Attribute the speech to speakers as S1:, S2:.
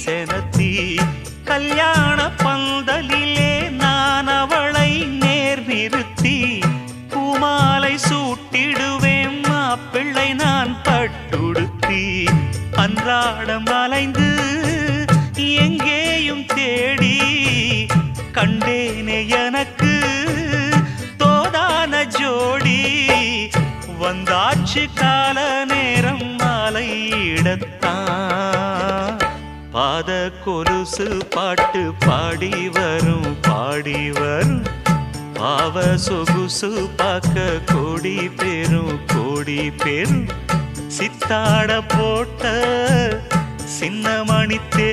S1: செனத்தி கல்யாண பந்தலிலே நான் அவளை நேர் நிறுத்தி பூமாலை சூட்டிடுவேன் மாப்பிள்ளை நான் பட்டுடுத்தி அன்றாடம் அலைந்து எங்கேயும் தேடி கண்டேனே எனக்கு தோதான ஜோடி வந்தாச்சு கால நேரம் மாலையிடத்தான் பாத கொலுசு பாட்டு பாடி வரும் பாவ சொகுசு பார்க்க கோடி பேரும் சித்தாட போட்ட சின்ன மணித்தே